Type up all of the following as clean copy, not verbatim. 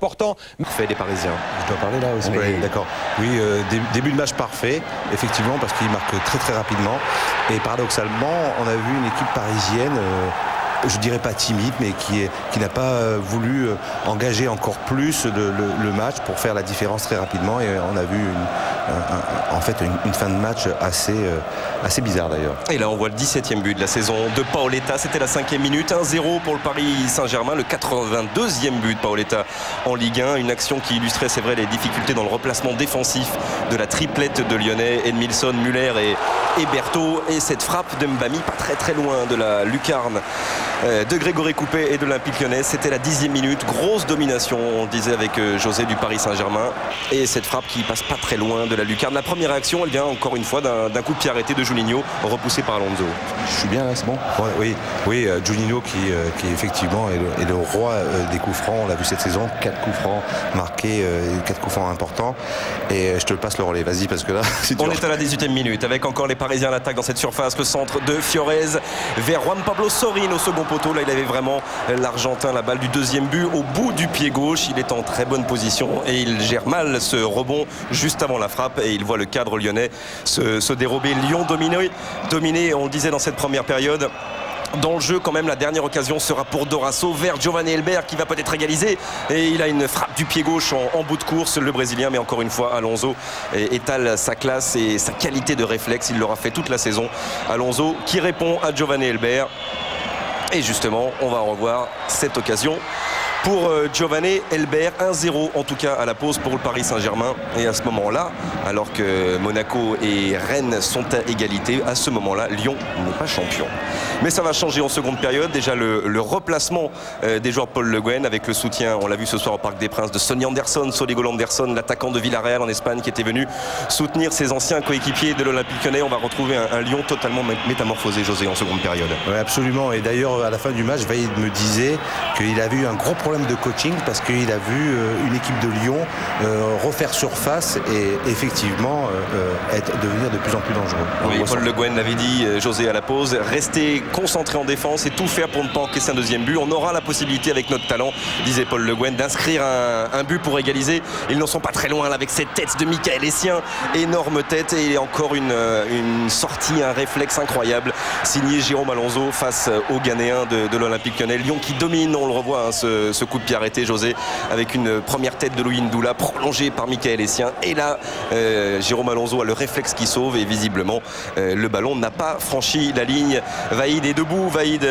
important. Fait des Parisiens. Je dois parler là aussi. Oui. D'accord. Oui, début de match parfait, effectivement, parce qu'il marque très rapidement. Et paradoxalement, on a vu une équipe parisienne, je dirais pas timide, mais qui n'a pas voulu engager encore plus le match pour faire la différence très rapidement. Et on a vu en fait une fin de match assez bizarre d'ailleurs. Et là on voit le 17e but de la saison de Paoletta, c'était la 5e minute, 1-0 pour le Paris Saint-Germain, le 82e but de Paoletta en Ligue 1, une action qui illustrait, c'est vrai, les difficultés dans le replacement défensif de la triplette de Lyonnais, Edmilson, Muller et Berthaud, et cette frappe de Mbami pas très loin de la lucarne de Grégory Coupet et de l'Olympique Lyonnais. C'était la 10e minute, grosse domination, on le disait avec José, du Paris Saint-Germain, et cette frappe qui passe pas très loin de la lucarne. La première réaction, elle vient encore une fois d'un coup de pied arrêté de Juninho, repoussé par Alonso. Je suis bien là, c'est bon. Ouais, oui, Juninho qui effectivement est le roi des coups francs. On l'a vu cette saison, 4 coups francs marqués, 4 coups francs importants. Et je te passe le relais, vas-y, parce que là c'est dur. On est à la 18e minute avec encore les Parisiens à l'attaque dans cette surface. Le centre de Fiorez vers Juan Pablo Sorin au second poteau. Là il avait vraiment l'Argentin, la balle du deuxième but au bout du pied gauche. Il est en très bonne position et il gère mal ce rebond juste avant la frappe, et il voit le cadre lyonnais se dérober. Lyon dominé, on le disait dans cette première période. Dans le jeu, quand même, la dernière occasion sera pour Dorasso vers Giovanni Elber qui va peut-être égaliser, et il a une frappe du pied gauche en bout de course, le Brésilien. Mais encore une fois, Alonso étale sa classe et sa qualité de réflexe. Il l'aura fait toute la saison. Alonso qui répond à Giovanni Elber, et justement on va revoir cette occasion pour Giovanni Elber. 1-0 en tout cas à la pause pour le Paris Saint-Germain. Et à ce moment-là, alors que Monaco et Rennes sont à égalité, à ce moment-là, Lyon n'est pas champion. Mais ça va changer en seconde période. Déjà le replacement des joueurs de Paul Le Guen, avec le soutien, on l'a vu ce soir au Parc des Princes, de Sonny Anderson, Soligo Anderson, l'attaquant de Villarreal en Espagne, qui était venu soutenir ses anciens coéquipiers de l'Olympique Lyonnais. On va retrouver un Lyon totalement métamorphosé, José, en seconde période. Oui, absolument. Et d'ailleurs, à la fin du match, Vaïd me disait qu'il avait eu un gros problème de coaching, parce qu'il a vu une équipe de Lyon refaire surface et effectivement devenir de plus en plus dangereux. Oui, Paul Le Guen l'avait dit, José, à la pause, rester concentré en défense et tout faire pour ne pas encaisser un deuxième but. On aura la possibilité, avec notre talent, disait Paul Le Guen, d'inscrire un but pour égaliser. Ils n'en sont pas très loin là, avec cette tête de Michael Essien, énorme tête, et encore une sortie, un réflexe incroyable signé Jérôme Alonso face aux Ghanéens de l'Olympique Lyonnais. Lyon qui domine, on le revoit, hein, ce coup de pied arrêté, José, avec une première tête de Louis Ndoula prolongée par Michael Essien, et là Jérôme Alonso a le réflexe qui sauve, et visiblement le ballon n'a pas franchi la ligne. Vaïd est debout, Vaïd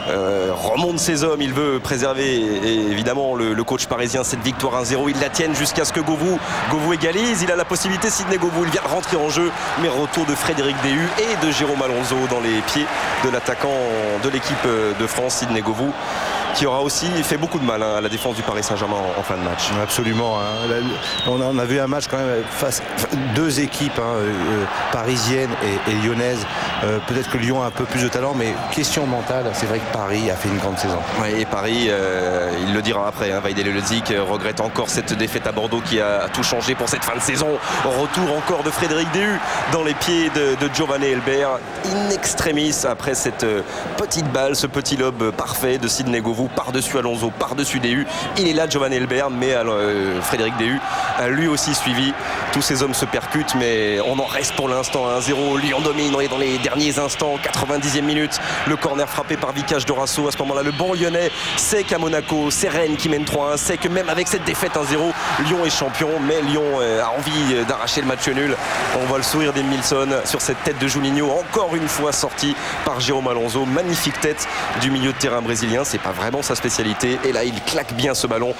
remonte ses hommes, il veut préserver évidemment le coach parisien, cette victoire 1-0. Ils la tiennent jusqu'à ce que Govou égalise. Il a la possibilité, Sidney Govou, il vient de rentrer en jeu, mais retour de Frédéric Déhu et de Jérôme Alonso dans les pieds de l'attaquant de l'équipe de France, Sidney Govou, qui aura aussi fait beaucoup de mal à la défense du Paris Saint-Germain en fin de match. Absolument. On a vu un match quand même face deux équipes parisiennes et lyonnaises. Peut-être que Lyon a un peu plus de talent, mais question mentale, c'est vrai que Paris a fait une grande saison. Oui, et Paris, il le dira après, Vaïd Elelzik regrette encore cette défaite à Bordeaux qui a tout changé pour cette fin de saison. Retour encore de Frédéric Déhu dans les pieds de Giovanni Elber, in extremis, après cette petite balle, ce petit lob parfait de Sidney Govou par-dessus Alonso, par-dessus Déhu. Il est là, Giovanni Elber, mais Frédéric Déhu a lui aussi suivi. Tous ces hommes se percutent, mais on en reste pour l'instant à 1-0. Lyon domine, on est dans les derniers instants, 90e minute. Le corner frappé par Vicage Dorasso. À ce moment-là, le banc lyonnais sait qu'à Monaco, c'est Rennes qui mène 3-1, sait que même avec cette défaite 1-0, Lyon est champion, mais Lyon a envie d'arracher le match nul. On voit le sourire d'Edmilson sur cette tête de Juninho, encore une fois sortie par Jérôme Alonso. Magnifique tête du milieu de terrain brésilien, c'est pas vraiment sa spécialité, et là il claque bien ce ballon.